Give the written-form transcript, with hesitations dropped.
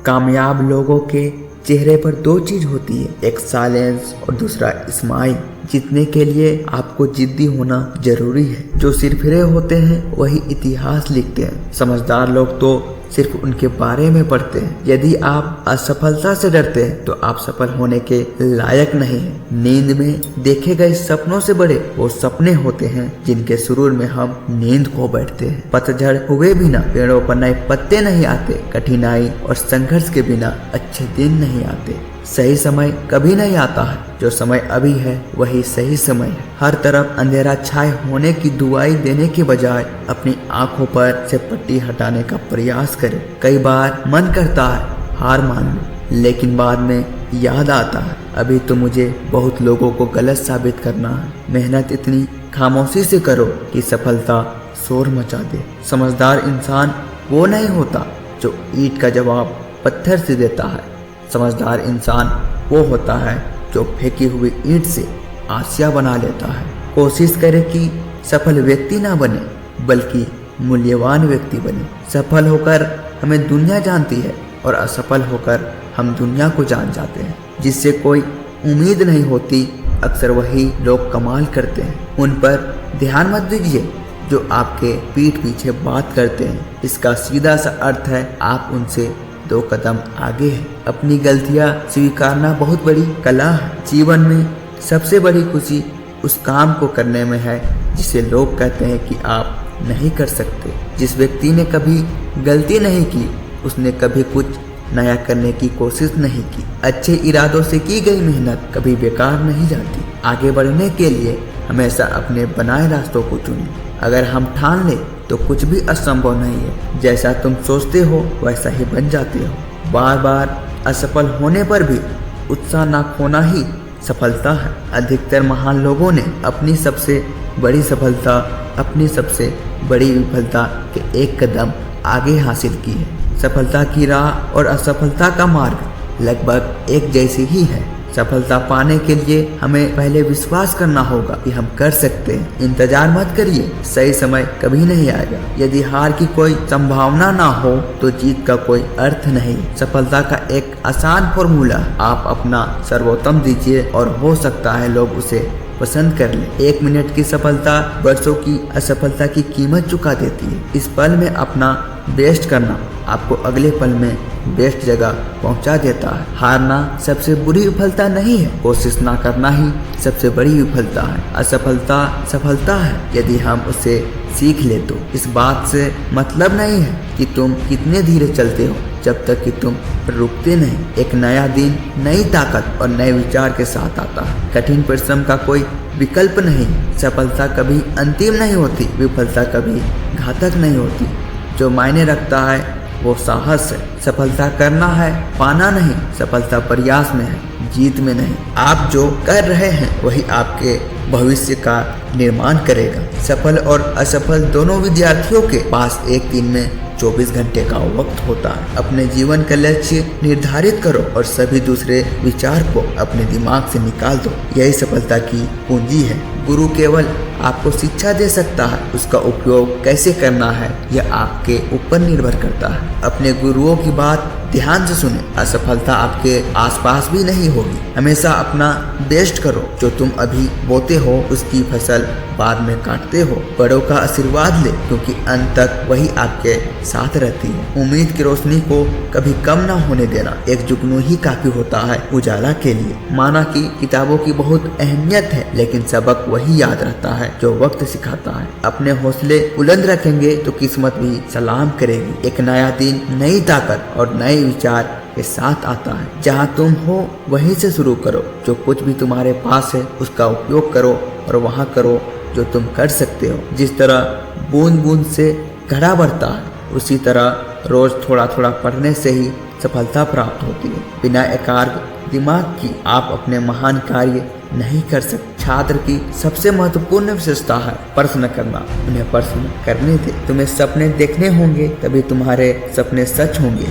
कामयाब लोगों के चेहरे पर दो चीज होती है, एक साइलेंस और दूसरा स्माइल। जीतने के लिए आपको जिद्दी होना जरूरी है। जो सिरफिरे होते हैं वही इतिहास लिखते हैं। समझदार लोग तो सिर्फ उनके बारे में पढ़ते हैं। यदि आप असफलता से डरते हैं तो आप सफल होने के लायक नहीं हैं। नींद में देखे गए सपनों से बड़े वो सपने होते हैं जिनके सुरूर में हम नींद खो बैठते हैं। पतझड़ हुए बिना पेड़ों पर नए पत्ते नहीं आते। कठिनाई और संघर्ष के बिना अच्छे दिन नहीं आते। सही समय कभी नहीं आता है, जो समय अभी है वही सही समय है। हर तरफ अंधेरा छाए होने की दुआई देने के बजाय अपनी आंखों पर से पट्टी हटाने का प्रयास करें। कई बार मन करता है हार मान लो, लेकिन बाद में याद आता है अभी तो मुझे बहुत लोगों को गलत साबित करना है। मेहनत इतनी खामोशी से करो कि सफलता शोर मचा दे। समझदार इंसान वो नहीं होता जो ईंट का जवाब पत्थर से देता है। समझदार इंसान वो होता है जो फेंकी हुई ईंट से आसिया बना लेता है। कोशिश करे कि सफल व्यक्ति ना बने बल्कि मूल्यवान व्यक्ति बने। सफल होकर हमें दुनिया जानती है और असफल होकर हम दुनिया को जान जाते हैं। जिससे कोई उम्मीद नहीं होती अक्सर वही लोग कमाल करते हैं। उन पर ध्यान मत दीजिए जो आपके पीठ पीछे बात करते हैं। इसका सीधा सा अर्थ है आप उनसे 2 कदम आगे है। अपनी गलतियां स्वीकारना बहुत बड़ी कला है। जीवन में सबसे बड़ी खुशी उस काम को करने में है जिसे लोग कहते हैं कि आप नहीं कर सकते। जिस व्यक्ति ने कभी गलती नहीं की उसने कभी कुछ नया करने की कोशिश नहीं की। अच्छे इरादों से की गई मेहनत कभी बेकार नहीं जाती। आगे बढ़ने के लिए हमेशा अपने बनाए रास्तों को चुनें। अगर हम ठान लें तो कुछ भी असंभव नहीं है। जैसा तुम सोचते हो वैसा ही बन जाते हो। बार बार असफल होने पर भी उत्साह ना खोना ही सफलता है। अधिकतर महान लोगों ने अपनी सबसे बड़ी सफलता अपनी सबसे बड़ी विफलता के 1 कदम आगे हासिल की है। सफलता की राह और असफलता का मार्ग लगभग एक जैसी ही है। सफलता पाने के लिए हमें पहले विश्वास करना होगा कि हम कर सकते हैं। इंतजार मत करिए, सही समय कभी नहीं आएगा। यदि हार की कोई संभावना ना हो तो जीत का कोई अर्थ नहीं। सफलता का एक आसान फॉर्मूला, आप अपना सर्वोत्तम दीजिए और हो सकता है लोग उसे पसंद कर ले। 1 मिनट की सफलता वर्षों की असफलता की कीमत चुका देती है। इस पल में अपना बेस्ट करना आपको अगले पल में बेस्ट जगह पहुंचा देता है। हारना सबसे बुरी विफलता नहीं है, कोशिश ना करना ही सबसे बड़ी विफलता है। असफलता सफलता है यदि हम उसे सीख ले तो। इस बात से मतलब नहीं है कि तुम कितने धीरे चलते हो जब तक कि तुम रुकते नहीं। एक नया दिन नई ताकत और नए विचार के साथ आता है। कठिन परिश्रम का कोई विकल्प नहीं। सफलता कभी अंतिम नहीं होती, विफलता कभी घातक नहीं होती। जो मायने रखता है वो साहस है। सफलता करना है, पाना नहीं। सफलता प्रयास में है, जीत में नहीं। आप जो कर रहे हैं वही आपके भविष्य का निर्माण करेगा। सफल और असफल दोनों विद्यार्थियों के पास एक दिन में 24 घंटे का वक्त होता है। अपने जीवन का लक्ष्य निर्धारित करो और सभी दूसरे विचार को अपने दिमाग से निकाल दो। यही सफलता की पूंजी है। गुरु केवल आपको शिक्षा दे सकता है, उसका उपयोग कैसे करना है यह आपके ऊपर निर्भर करता है। अपने गुरुओं की बात ध्यान से सुने। असफलता आपके आसपास भी नहीं होगी। हमेशा अपना बेस्ट करो। जो तुम अभी बोते हो उसकी फसल बाद में काटते हो। बड़ों का आशीर्वाद ले क्योंकि अंत तक वही आपके साथ रहती है। उम्मीद की रोशनी को कभी कम ना होने देना। एक जुगनू ही काफी होता है उजाला के लिए। माना कि किताबों की बहुत अहमियत है लेकिन सबक वही याद रहता है जो वक्त सिखाता है। अपने हौसले बुलंद रखेंगे तो किस्मत भी सलाम करेगी। एक नया दिन नई ताकत और नए विचार के साथ आता है। जहाँ तुम हो वहीं से शुरू करो। जो कुछ भी तुम्हारे पास है उसका उपयोग करो और वहाँ करो जो तुम कर सकते हो। जिस तरह बूंद बूंद से घड़ा बढ़ता है उसी तरह रोज थोड़ा थोड़ा पढ़ने से ही सफलता प्राप्त होती है। बिना एकाग्र दिमाग की आप अपने महान कार्य नहीं कर सकते। छात्र की सबसे महत्वपूर्ण विशेषता है प्रश्न करना। उन्हें प्रश्न करने दे। तुम्हें सपने देखने होंगे तभी तुम्हारे सपने सच होंगे।